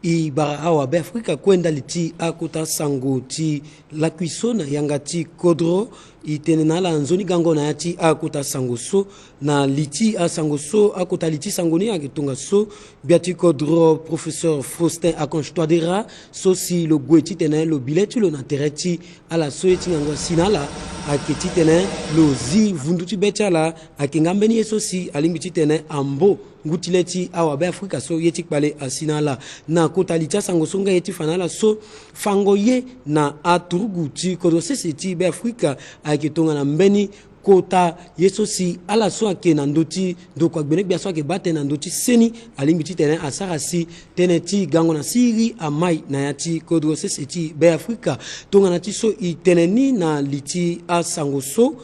I bara awa be Afrika kwenda liti akuta sango ti la kuisona yanga ti kodro itenena la nzoni gango na yati akuta sango so na liti a sango so akuta liti sangoni akitunga so biati kodro professeur Faustin Akonche Touadéra so si lo gweti tene lo bileti lo na tereti ala so eti ngangwa sinala aketi tene lo zi vunduti betala akingambeni eso si alimbiti tene ambo ngutileti awa be Afrika so yeti pale asinala na kota litia sango songa yeti fanala so fango ye na aturuguti kodo seseti be Afrika akitonga na mbeni kota yeso si ala so ake na ndoti ndoko agbene bia so ake bate na ndoti seni alimbiti tene asara si teneti gango na siri amai na yati kodo seseti be Afrika tonga na ti so iteneni na liti a sango so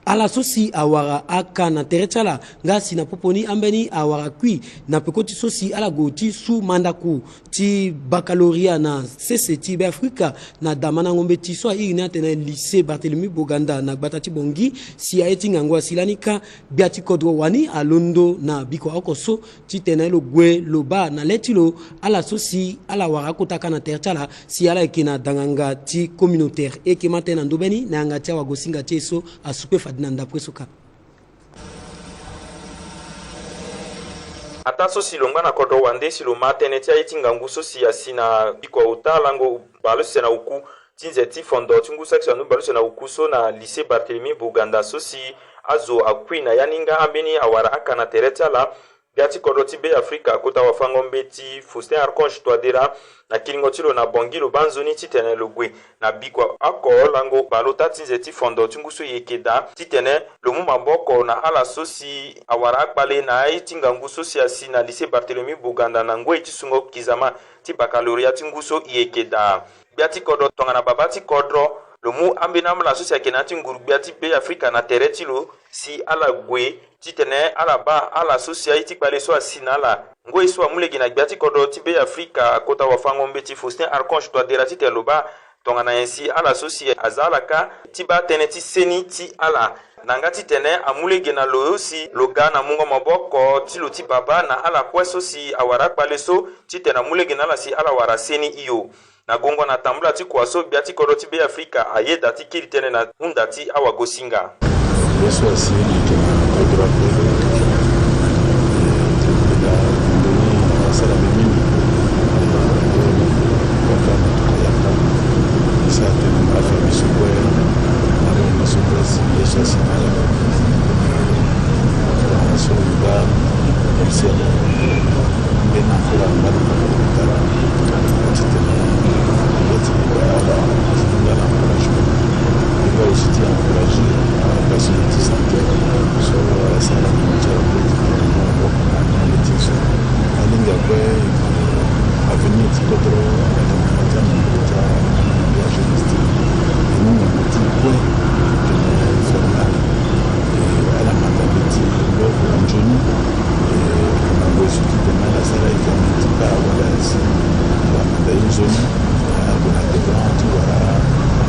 ala sosi awara aka na terechala ngasi na poponi ambeni awara kui na pekoti sosi ala goti su mandaku ti baccalauréat na CCT be Afrika na damana ngombe ti so iri tene lycée Barthélemy Boganda na gbata ti bongi si aeti ngangwa silanika biati kodro wani alondo na biko akoso ti tene lo gwe lo ba na letilo ala sosi ala wara kotaka na terechala si ala ekena danganga ti communautaire eke matena ndobeni na anga ti awagosinga ti so asupe dinanda presoka ata so si longa na kodo wande si lo matene tia iti ngangu so si asina biko utalango balo sena uku tinze ti fondo tungu section no balo sena uku so na lycée Barthélemy Boganda so si azo akui na yaninga ambeni awara akana tereta la biati kodo ti be Afrika kota wafango mbeti Faustin Akonche Touadéra na kilingo tilo na bongilo banzoni titene logwe na bikwa ako lango balota tinze ti fondo tungusu yekeda titene lomu maboko na ala sosi awara akbale na itinga nguso si asi na lycée Barthélemy Boganda na ngwe tisungo kizama ti baccalauréat tinguso yekeda biati kodo tonga na babati kodro lomu ambena mla sosi akena ti nguru biati be Afrika na teretilo si ala gwe titene ala ba ala sosi iti kbale so asina la ngwe so amulegi na biati kodo ti be Afrika kota wafango mbeti Faustin Akonche Touadéra ti teloba tonga na yensi ala sosi azalaka ti ba tene ti seni ti ala nanga ti tene amulegi na lo si loga na mungo maboko ti lo ti baba na ala kweso si awara kbale so ti tene amulegi na ala si ala wara seni iyo na gongo na tambula ti kwaso biati kodo ti be Afrika ayeda ti kiri tene na hunda ti awagosinga yeso asili kodro sala mimi kwa tukayaka isa tena afya misukwe na misukwe yeso asili na soda persona bena kula mbali kwa tena yetu kwa ala ndala kwa aussi encourager la société santé sur ça la alinga kwa avenir tikotro atana kwa ya jeunesse nous on dit quoi que forma ala mentalité lo njoni na ngozi kitema la sala ikamiti pa wala si la mandai zone kuna degrant wa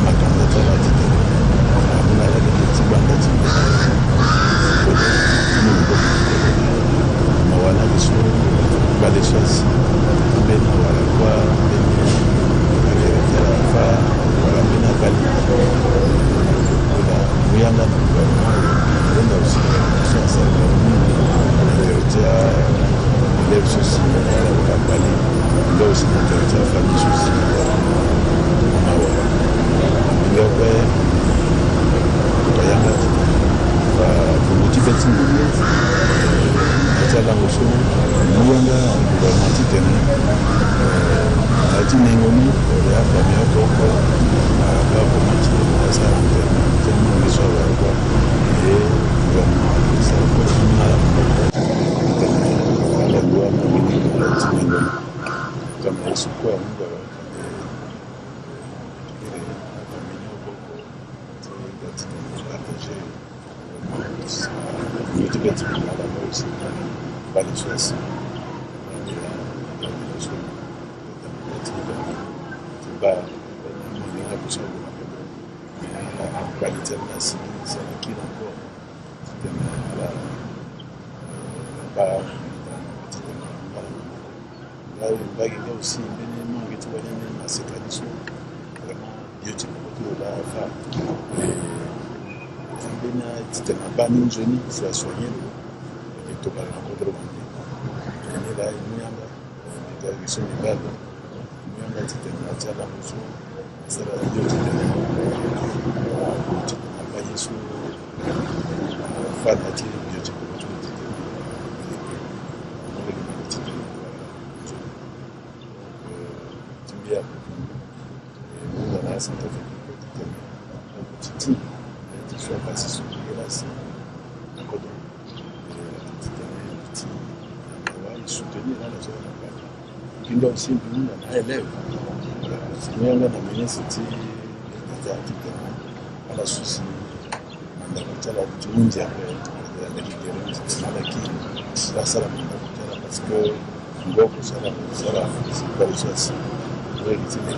makanda la tite kuna la kitibanga tite wala biso bale chasi bena wala kwa bena wala fa wala bena bali wala muyanga na wenda usi sasa ya élèves aussi wala bali ndo usi na famille aussi wala ngakwe kayanga fa motivation la motion muyanga gouvernement titene ati nengoni ya famille koko ba komati ya sa tellement les soirs là quoi et gouvernement ça continue à la loi titene comme ça quoi bagenge aussi mbeni mangeti banyane maseka biso vraiment biotique koto la fa mbena titana bani njoni c'est la soigner et to bala kodro bani ni la nyanga ta biso ni bala nyanga titana chala muso sala biotique titana bani so fa na ti biotique koto la santé petite qui soit passé sur la soutenir la zone qui doit aussi nous à élève mais on a amené c'était à la souci on a la Tunisie la salle parce que donc ça c'est pas le souci pour éviter les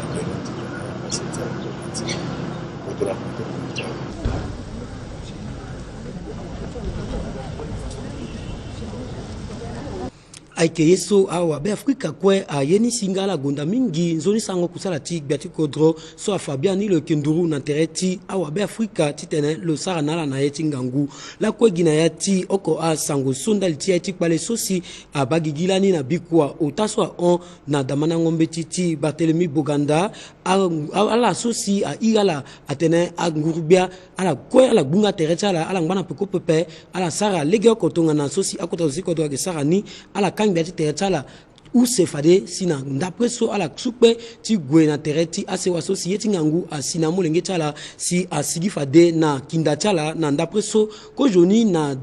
aike yeso awa be Afrika kwe ayeni singala gonda mingi nzoni sango kusala ti Beatrice Kodro so a Fabian le Kinduru na tereti awa be Afrika titene lo sara nala na yeti ngangu la kwe gina yati oko a sango sonda liti yati pale sosi a bagigilani na bikwa otaswa on na damana ngombe titi Barthélemy Boganda ala sosi a igala atene a ngurubia ala kwe ala bunga tereti ala ngana peko pepe ala sara lege kotonga na sosi akota sosi kodwa ke sara ni ala Beati teretala ou se fade sina d'après so ala soupe ti gwe na tereti ase waso si yeti ngangu asina molenge tala si asigi fade na kinda tala na d'après so ko joni na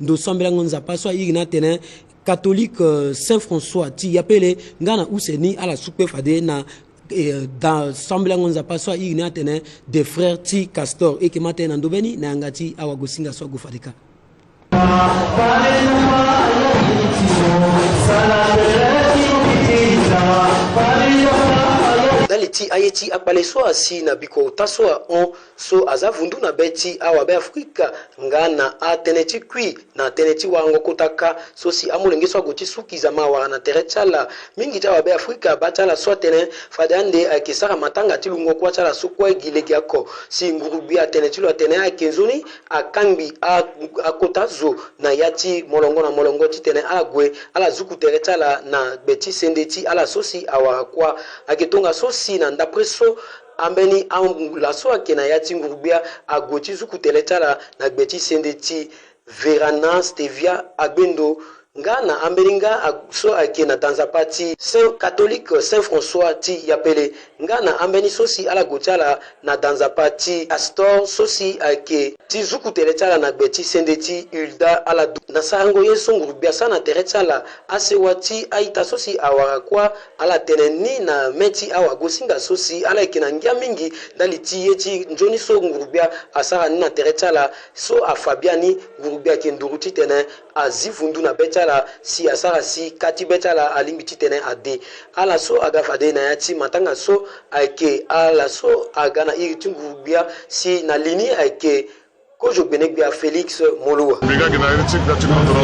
ndo sambela ngonza paso igina tene catholique Saint-François ti yapele ngana useni ala soupe fade na dans sambela ngonza paso igina tene des frères ti Castor et que matin ndobeni na ngati awagosinga so go fadeka daliti ayeti akpale so asi na biko taswa on so azavundu na beti awa be Afrika ngana ateneti kwi na teneti wango kotaka so si amulenge so goti sukiza mawa na terechala mingi tawa be Afrika batala so tene fadande akisara matanga tilungo kwa chala so kwa gileki yako si ngurubi ateneti lo tene akenzoni akambi akotazo na yati molongo na molongo titene agwe ala zuku terechala na beti sendeti ala sosi awa kwa aketonga sosi na ndapreso ambeni la so akena yati ngurubia agoti zuku telechala na beti sendeti verana stevia agbendo ngana ambelinga so akena dans a parti Saint catholique Saint-François ti yapele ngana ambeni sosi ala gochala na dans a parti Astor sosi ake ti zuku telechala na beti sendeti Hilda ala na sango yeso ngurubia sana telechala asewati aita sosi awara kwa ala teneni na meti awa gosinga sosi ala ekena ngia mingi daliti yeti njoni so ngurubia asara ni na telechala so a Fabiani ngurubia kenduruti tene azivundu na betala si asara si kati betala alimbiti tene ade ala so agafade na yati matanga so aike ala so agana iritingurubia si na lini aike Kojo Benegbia Félix Moloua. Biga gina iritik dati kontro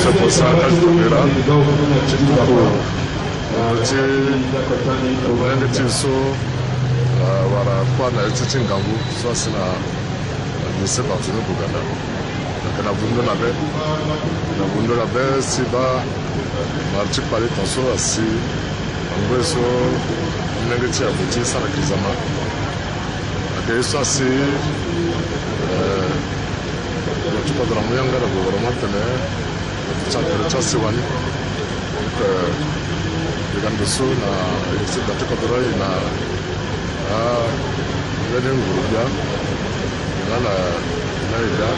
se posa ajumira ti ubende ti so wara kwa na iritik ngangu so asina lycée Barthélemy Boganda na vundo la be si ba marchi pale tonso asi ngweso negeti ya buti sana kizama ade so asi tuko dra muyanga da gouvernement tele cha siwani digando so na isi da tuko dra ina yene ngurubia ngala na ida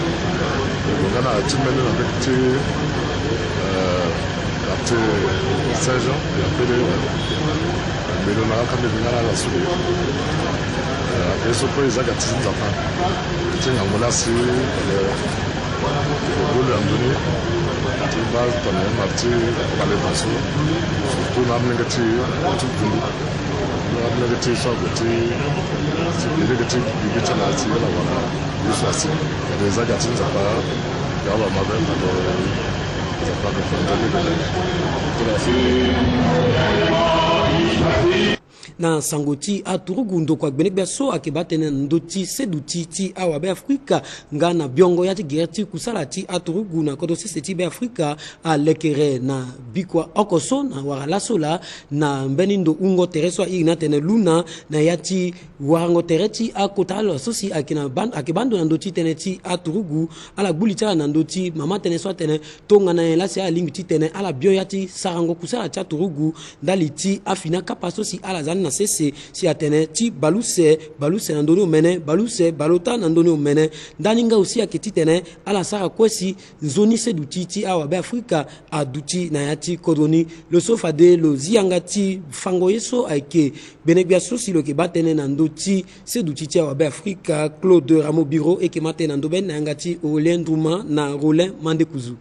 ngana timene na bekti ate Saint-Jean ya pele mbele na kambe ngala la sulu eso foi zaga tsinza pa tinga mulasi bolo andoni tiba tone marti pale paso surtout na negati tout na negati so goti negati bibita na ti la wana eso asi zaga tsinza pa ya ba mabe na do za pa ko fondani de la na sango ti aturugu ndo kwa gbenek biaso akibatene ndo ti seduti ti awa be Afrika nga na biongo ya ti gerti kusala ti aturugu na kodo sese ti be Afrika a lekere na bikwa okoso na warala sola na mbenindo ungo tereswa ina tene luna na yati warango tereti akotalo sosi akina akibando na ndoti tene ti aturugu ala gbulita na ndoti mama tene so tene tonga na la se alingi ti tene ala bio yati sarango kusala ti aturugu ndali ti afina kapa sosi ala zani na sese si atene ti baluse na ndoni omene baluse balota na ndoni omene ndaninga aussi akiti tene ala sara kwesi nzoni seduti ti awa be Afrika aduti na yati kodoni lo sofade lo zianga ti fango yeso aike benebia sosi lo ke batene na ndoti seduti ti awa be Afrika Claude Ramo Biro eke matene na ndoben na yanga ti Aurélien Ndrouma na Roland Mandekuzu.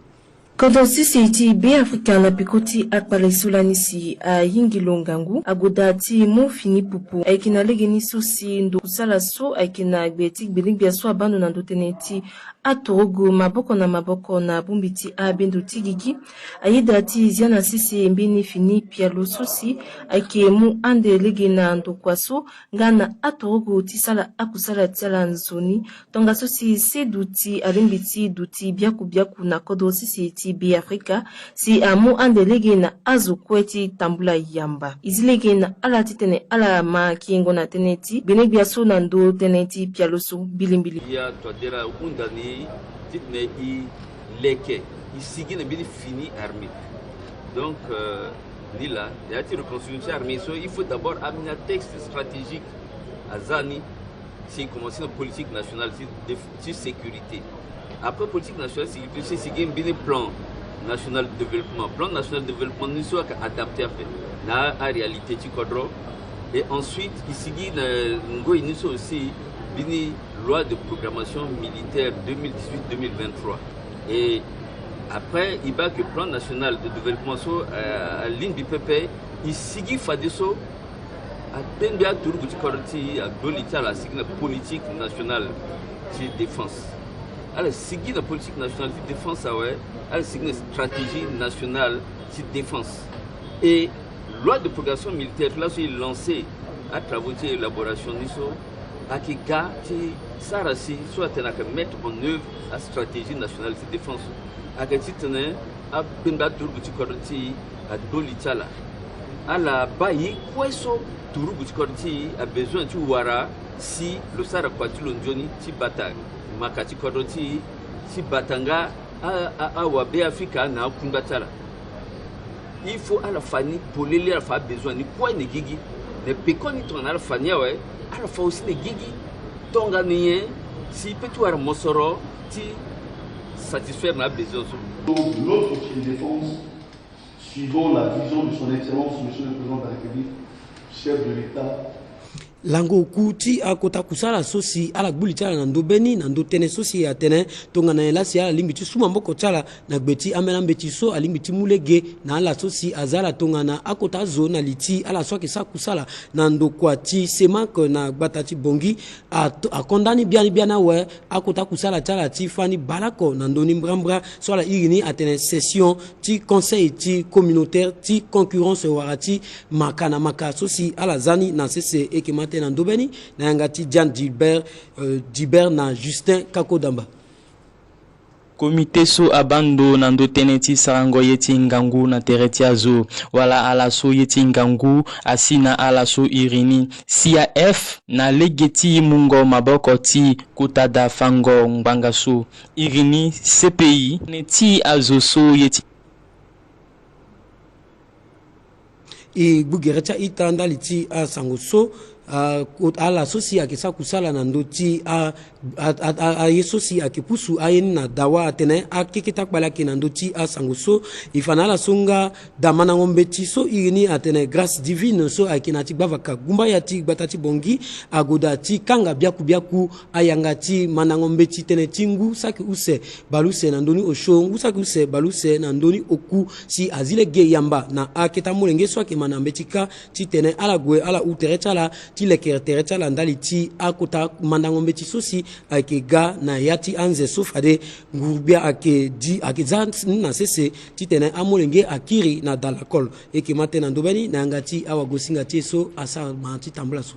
Kodo sisi ti be Afrika na pikoti akpale sulanisi a yingilo ngangu agoda ti mo fini pupu aikina legeni sosi ndo kusala so aikina gbeti gbelingbia so abando na ndotene ti atorogo maboko na bumbiti a bendo tigigi ayida ti ziana sisi mbini fini pialo sosi aike mu ande legena ndo kwaso ngana atorogo ti sala akusala tiala nzoni tonga sosi seduti alimbiti duti biaku na kodo sisi ti be Afrika si amu andelege na azu kweti tambula yamba izilege na ala titene ala ma kingo na teneti benebia so na ndo teneti pialoso bilimbili ya twadera undani titne i leke isigi na bili fini armée donc Lila, il y a une reconstruction armée. Il faut d'abord amener un texte stratégique à Zani, si commencer une politique nationale de sécurité. Après politique nationale de sécurité, c'est un plan national de développement. Plan national de développement, nous sommes adaptés à la réalité du cadre. Et ensuite, ici, nous sommes aussi une loi de programmation militaire 2018-2023. Et après, il y a que plan national de développement à l'INBPP, ici, il faut dire à Benbia Tourouti Korti, à Dolita, la politique nationale de défense. Alors, seguir la politique nationale de défense, alors seguir la stratégie nationale de défense. Et loi de programmation militaire, là, c'est lancé à travers l'élaboration de ça, à qui gars, ça, soit mettre en œuvre la stratégie nationale de défense. À qui à Benbia Tourouti Korti, à Dolita, là. À la Baye, quoi ça, Tourouti Korti a besoin de Wara si le Sara Kwatulon Johnny, si bataille. Makati Koroti, si Batanga, à Wabe Africa, na Kumbatala. Il faut à la famille, pour les faire besoin, ni quoi ni gigi, ne pécon ni ton à la famille, à la fois aussi les gigi, ton gagné, si peut tu avoir Mosoro, ti satisfaire ma besoin. Donc, notre outil de défense, suivant la vision de son Excellence, Monsieur le Président de la République, chef de l'État, lango kuti akota kusala sosi ala gbuli tala na ndobeni na ndotene sosi ya tene tonga na elasi ala limbiti suma mboko tala na gbeti amela mbeti so alimbiti mulege na ala sosi azala tonga na akota zo na liti ala soki sa kusala na ndokwati semak na gbatati bongi akondani biana we akota kusala tala ti fani balako na ndoni mbrambra so ala irini atene session ti conseil ti communautaire ti concurrence warati makana maka sosi ala zani na sese ekema na ndobeni na yangati Jan Dibert na Justin Kakodamba. Komite so abando na ndoteneti sarango yeti ngangu na tereti azo wala alaso yeti ngangu asina alaso irini CAF na legeti mungo maboko ti kutada fango mbangaso irini CPI neti azo so yeti e bugerecha itanda liti a sangoso ala sosi akisa kusala na ndoti a yesosi akipusu ayen na dawa atene akikita kpala ki na ndoti a sangoso ifana la songa damana ngombeti so irini atene grâce divine so akina ti gbavaka gumba ya ti gbatati bongi agoda ti kanga biaku ayanga ti manangombeti tene tingu saki use baluse na ndoni oshongu saki use baluse na ndoni oku si azile ge yamba na akita mulenge so akimana mbetika ti tene ala gwe ala uterechala ti lekere tere ti ala ndali ti akuta mandangombe ti so si ayeke ga na ya ti anze so fade ngubia ayeke di ayeke za na sese ti tene amolenge akiri na dalakol e yeke mate na ndobeni na yanga ti awagosinga ti so asa ma ti tambula so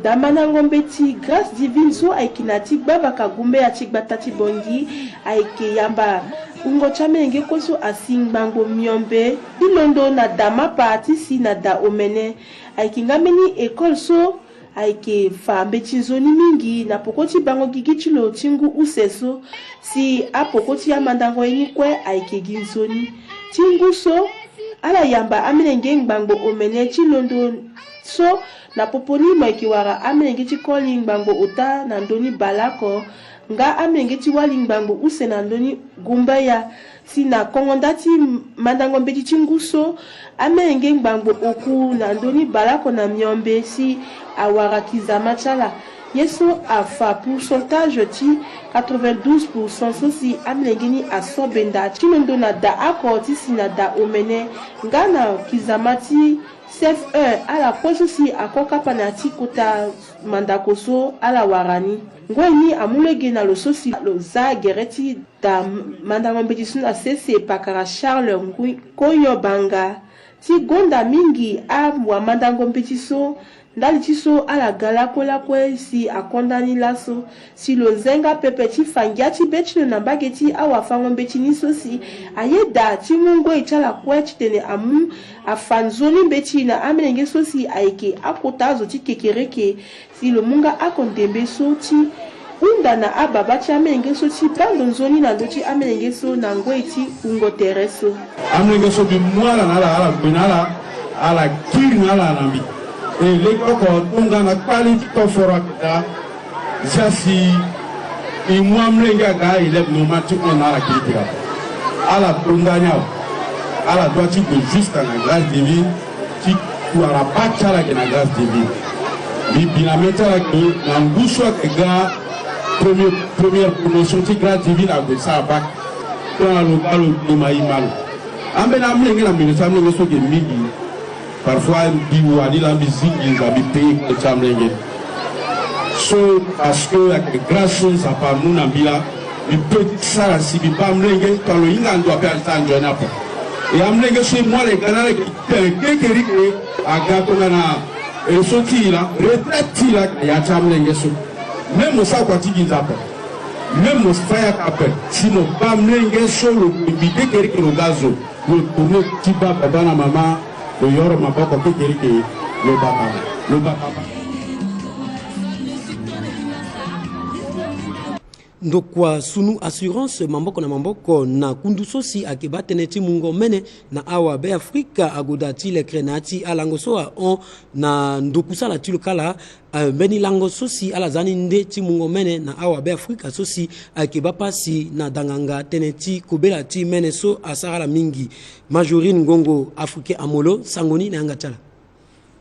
damana ngombe ti grâce divine so ayeke na ti gba bakagumbe ya ti gbata ti bongi ayeke yamba ungo chamenge koso asingbango miombe bilondo na dama pa ti si na da omene ayeke ngameni école so ayeke fa mbe ti nzoni mingi na poko ti bango gigi ti lo ti ngu use so si apoko ti amandango ye ni kue ayeke gi nzoni ti ngu so ala yamba amenenge ngbango omene ti londo so na poponi mo yeke wara amenenge ti koli ngbango ota na ndöni balako nga amenenge ti wali ngbango use na ndöni gumbeya si na kongonda ti mandangombe ti ngu so amenenge ngbango oku na ndöni balako na miombe si awara kizama ti ala ye so afa pourcentage ti 92% so si amenenge ni asobenda ti londo na da ako ti si na da omene nga na kizama ti CF1 ala koso si akoka na ti kota mandako so ala warani ngweni amulege na lo so si lo za gereti da mandangombe ti so na sese pakara Charles ngui koyo banga ti gonda mingi a wa mandangombe ti so ndali ti so ala gala kue si akondani laso si lo zenga pepe ti fangia ti be ti lo na mbage ti awafangombe ti ni so si aye da ti mungo e ti ala kue ti tene amu afanzoni mbe ti na amenenge so si ayeke akota azo ti kekereke si lo munga akondembe so ti unda na ababa ti amenenge so ti bando nzoni na ndo ti amenenge so na ngoi ti ungo tere so amenenge so bi mwala na ala gbena ala kiri na ala na mbi e lekoko tunga na kwali ti toforo akita jasi e mwamlenge aga ileb no mati on ala kirikira ala tunga nyao ala doit ti go juste na grâce divine ti kuara bacha la ke na grâce divine bi bina meta la ke na nguso ke ga première promotion ti grâce divine a go sa bac to alo do mai malo ambe na mlenge na mbele sa mlenge so ke midi parfois biwu ani la musique ils avaient payé le chamlenge so parce que avec grâce ça pas nous na bila bi petit ça si bi pas mlenge to lo inga ndo pe alta njona po et amlenge so moi les canal que rike aga to na e so ti la retraite la ya chamlenge so même ça quoi ti ginzapo même ça ya kape si no pas mlenge so lo bi que rike lo gazo lo tourner ti baba na mama le yoro maboko kekerike lo baka ndokwa sunu assurance mamboko na mamboko na kundu sosi akeba tene ti mungo mene na awa be Afrika agoda ti le krenati alango so a on na ndokusala ti lokala beni lango sosi ala zani nde ti mungo mene na awa be Afrika sosi akeba pasi na danganga tene ti kobela ti mene so asara mingi Majorine Ngongo Afrique amolo sangoni na yanga tala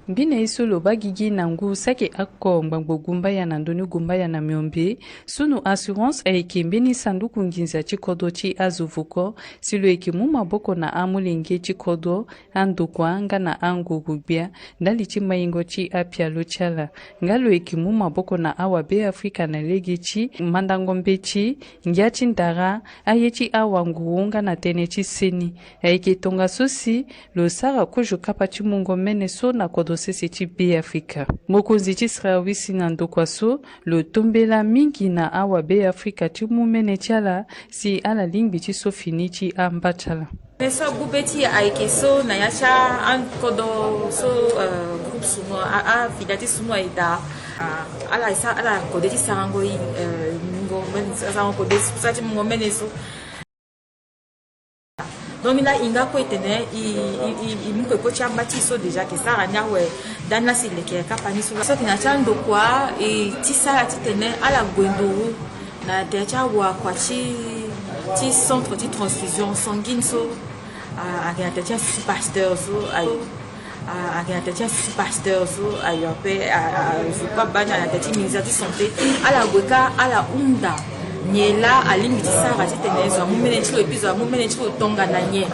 Mbina isolo bagigi nangu sake akko mbangbo gumbaya na ndoni gumbaya na miombe sunu assurance aike mbeni sanduku nginza chikodo chi azuvuko silo eke muma boko na amulenge chikodo andukwa nga na angu gubia ndali chi maingo chi apia luchala ngalo eke muma boko na awa be Afrika na legi chi mandangombe chi ngiachi ndara aye chi awa nguunga na tene chi seni aike tonga sosi lo sara kujo kapa chi mungo mene so na kodo sesi be Afrika. Mokonzi ti srawisi na ndokwaso lo tombela mingi na awa be Afrika ti mumene tiala si ala lingbi ti so fini ti amba tiala. So bubeti aike so na yacha an kodo so groupe sumo a fidati sumo ida ala kodeti sarango ngo men sarango kodeti sati ngo mene so donc là il a quoi tenir il me peut pas bâtir déjà que ça rania ouais dans la c'est les capani sur ça qui n'a pas de quoi et ti ça ti tenir à la gwendo na déjà wa quoi ti centre de transfusion sanguine so a rien déjà si pasteur so a rien déjà si pasteur so ayo pe je pas bana na ti ministère de santé à la weka à la unda nyela alimbi tisara titenezo mumenetilo epizo mumenetilo tonga na nye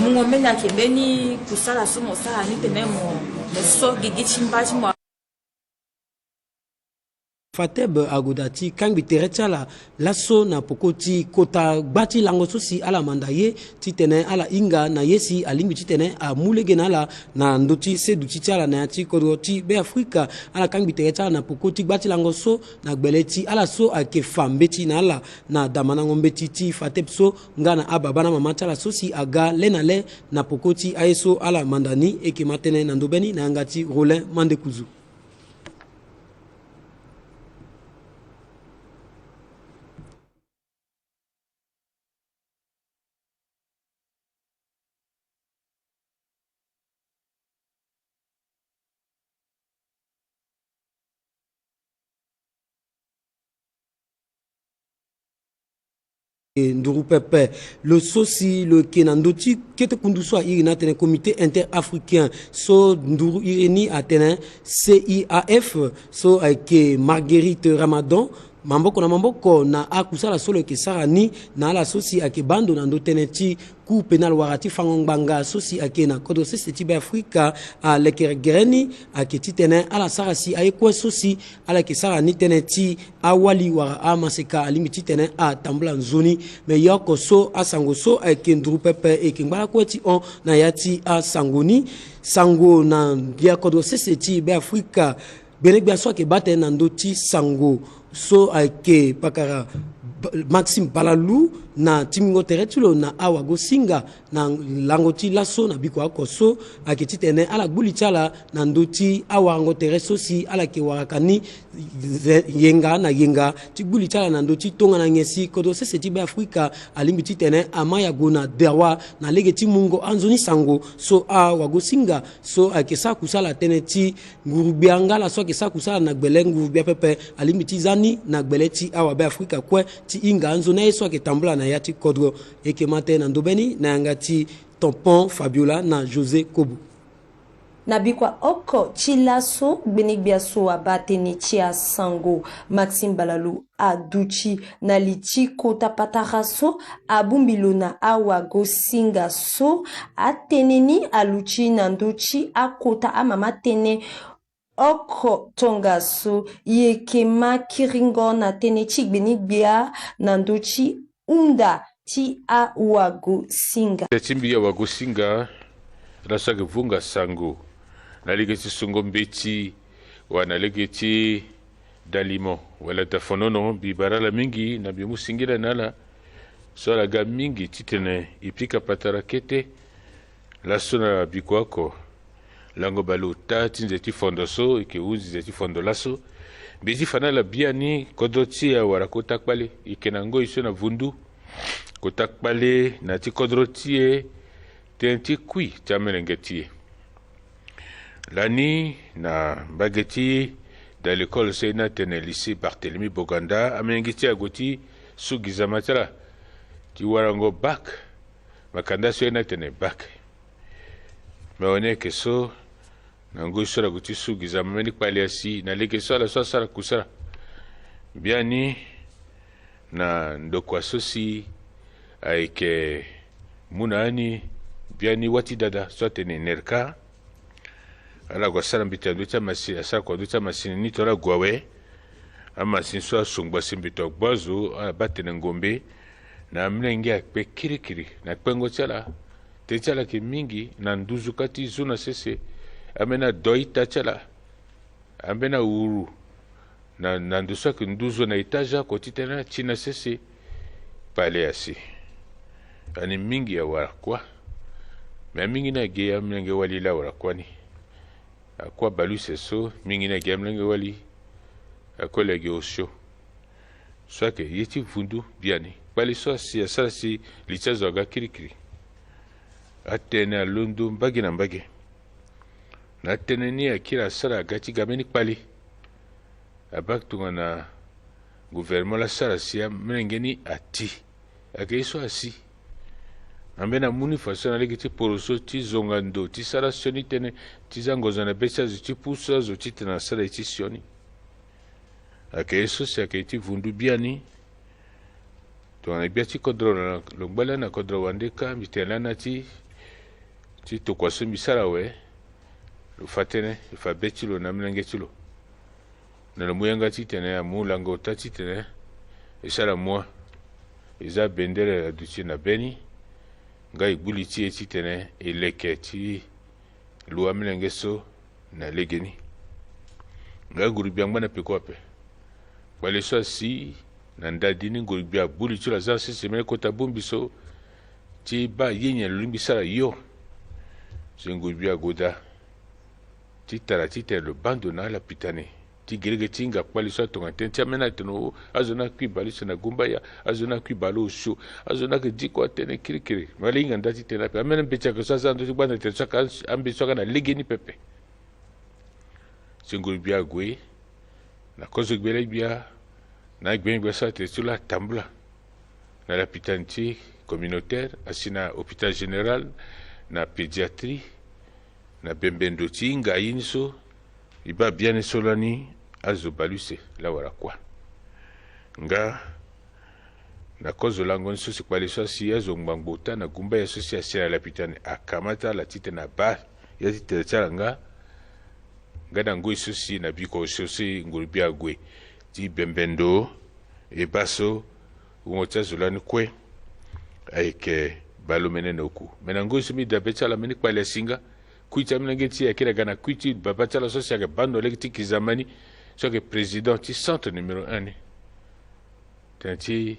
mungomena kembeni kusala sumo sala ni tenemo so gigi chimba chimo Fateb agodati kangbi terechala laso na pokoti kota bati lango sosi ala mandaye titene ala inga na yesi alimbi titene a mulege na ndoti sedu titiala na yati kodoti be Afrika ala kangbi terechala na pokoti bati lango so na gbeleti ala so ake fambeti na ala na damana ngombeti ti Fateb so ngana ababana mamachala sosi aga lenale na pokoti ayeso ala mandani eke matene na ndobeni na ngati Rollin Mandekuzu. Nduru Pepe, le sosi, le Kenandoti, qui était conduit à Irina, un comité interafricain, so Nduru Irini a CIAF, so avec Marguerite Ramadan, Mamboko na akusala solo ke sarani na la sosi ake bando na ndoteneti ku penal warati fangongbanga sosi ake na kodo sesti be Afrika a lekergereni ake titene ala sarasi ay ko sosi ala ke sarani teneti awali wara amaseka alimiti tene a tambula nzoni me yoko so asango so ake Nduru Pepe e kingbala kweti on na yati a sangoni sango na ya kodo sesti be Afrika benekbia so ke bate na ndoti sango so ake pakara Maxime Balalou na timingo teretulo na awa gosinga na langoti laso na biko akoso aketi tene ala gbulichala na ndoti awa ngo tereso si ala ke warakani yenga na yenga ti gbulichala na ndoti tonga na ngesi kodo sese ti be Afrika alimbiti tene amaya gona dawa na legeti mungo anzoni sango so awa gosinga so ake sa kusala tene ti ngurubianga la so ake sa kusala na gbele ngurubia pepe alimbiti zani na gbele ti awa be Afrika kwe ti inga anzona eso ake tambula na yati kodro eke mate na ndobeni na yangati Tampon Fabiola na José Kobu. Nabikwa oko chilaso benigbiaso abateni chia sango Maxime Balalou aduchi na lichi kota pataraso abumbilo na awa gosinga so ateneni aluchi na ndochi akota amama tene oko tongaso yekema kiringo na tene chigbenibia na ndochi unda ti a wago singa timbi ya wago singa rasage vunga sango naligeti sungo mbeti wana legeti dalimo wala tafonono bibarala mingi na bimu singira nala sola ga mingi titene ipika patarakete la sona bikwako lango baluta tinzeti fondoso ike uzi zeti fondolaso bezi fanala biani kodoti ya warakota kpale ikenango iso na vundu kotak pale na ti kodrotie tenti kui tamenengetie lani na bageti de l'école sena tene lycée Barthélemy Boganda amengiti agoti sugizamatala ti warango bac makanda sena tene bac maone keso nango sura goti sugizamani pale asi na leke sala sala kusara biani na ndokwa sosi aike munani biani wati dada sote ne nerka ala go sala mbita duta masi asa ko duta masi ni tora gwawe ama sinso sungba simbito gbazu batene ngombe na mlenge akpe kirikiri na kpengo chala te chala ke mingi na nduzu kati zuna sese amena doita chala amena uru na ndusa ke nduzu na itaja kotitena china sese pale asi ani mingi ya warakwa me mingi na ge mlenge wali la warakwani akwa balu seso mingi na ge mlenge wali akola ge osho so ke yeti vundu biani pale so si asala si lichazo ga kirikiri atene lundu mbagi na mbagi na tene ni akira sala gati gameni pale abaktu na gouvernement la sala si mlengeni ati akeiso asi ambena muni fasona legiti poroso ti zongando ti sara sioni tene ti zangozana besa ti pusa zo ti tena sara ti sioni akeiso si akeiti vundu biani to na biati kodro na longbala na kodro wandeka mitelana ti to kwaso misara we lo fatene fa betilo na mlenge tilo na muyanga ti tene amu lango ta ti tene esala mwa eza bendele ya duti na beni nga ibuli ti ti tene eleke ti lua milenge so na legeni nga gurubia ngwana pe ko pe bale so si na ndadini gurubia buli ti la za se me ko tabumbi so ti ba yenya lumbi sala yo gurubia goda ti tara ti te le bando na la pitane ti gerege tinga kwali so tonga tentia mena teno azona kwi bali na gumba ya azona kwi balo sho azona ke diko tene kirikiri malinga ndati tena pe amena becha ko sasa ndo bana te saka ambi soka na legeni pepe singul bia gwe na kozo gbele bia na gwen gwe sa te sula tambla na la pitanti communautaire asina hôpital général na pédiatrie na bembendo tinga yinso iba bien solani azo baluse la wala kwa nga na kozo lango nso se kwale so si azo ngbangota na gumba ya association ya la pitane akamata la tite na ba ya tite tsala nga na ngoi so si na biko so si ngulbia gwe ti bembendo e baso ngota zulani kwe aike balomene noku menango so mi dabetsa la meni kwale singa kuita mnangeti ya kila gana kuiti babata la sosia ke bando lekti kizamani so ke président ti centre numéro 1 tanti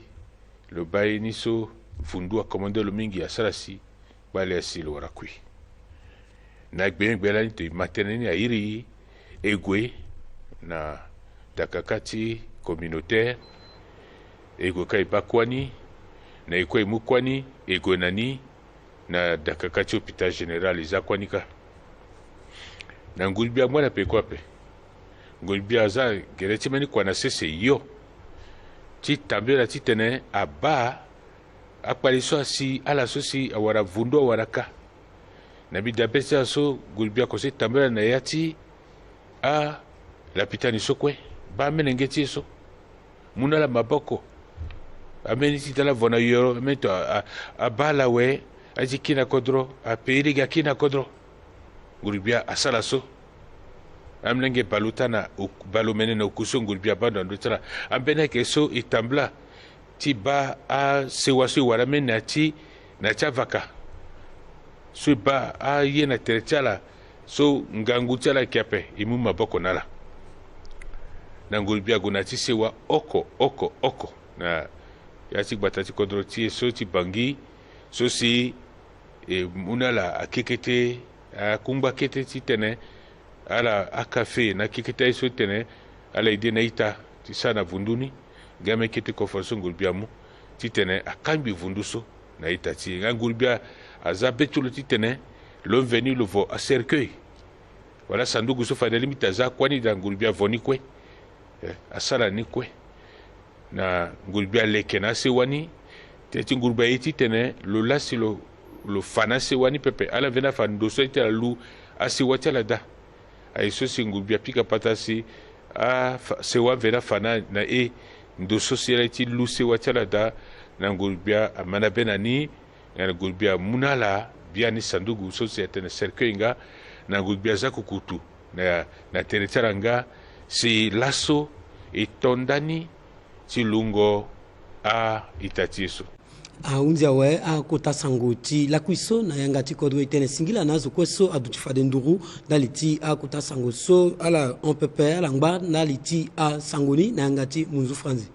le bayini so fundu a commandé le mingi ya sarasi bale asilo warakui na gbela ni materneni airi egwe na dakakati communautaire egwe kai bakwani na ekwe mukwani egwe nani na dakakati hôpital général izakwanika na ngulbia mwana pe kwape ngulbia za gereti meni kwa na sese yo ti tambela ti tene aba akpaliso asi ala sosi awara vundo waraka na bidapesa so ngulbia ko se tambela na yati a la pitani sokwe ba menengeti so munala maboko ameni ti tala vona yoro meto abala we aji kina kodro a peiriga kina kodro ngulbia asala so amnenge balutana balomene na ukuso ngulbia bando ndotala ambena ke so itambla ti ba a sewaso waramena ti na chavaka so ba a yena terechala so ngangu chala kiape imu maboko nala na ngulbia guna ti sewa oko na yati batati kodro ti so ti bangi so si munala akekete akumba kete ti tene ala akafe na kekete so tene ala ide na ita ti sana vunduni game kete ko forso ngulbia mu ti tene akambi vunduso na ita ti ngulbia azabetulo ti tene l'homme venu le vo a cercueil wala sandugu so fa de limita za kwani da ngulbia voni kwe asala ni kwe na ngulbia leke na se wani te ngulbia iti tene lo lasi lo fana se wani pepe ala vena fa ndoso ite la lu asi wati la da ay so si ngulbia pika patasi a se wa vena fana na ndoso si la iti lu se wati la da na ngulbia amana benani na ngulbia munala biani sandugu so si atene cercueil na ngulbia za kukutu na teretaranga si laso itondani si lungo a itatiso aunzia we akota sangoti la kuiso na yanga ti kodro itene singila nazo kweso aduti fade nduru daliti akota sangoso ala on pepe ala ngba daliti a sangoni na yanga ti munzu franzi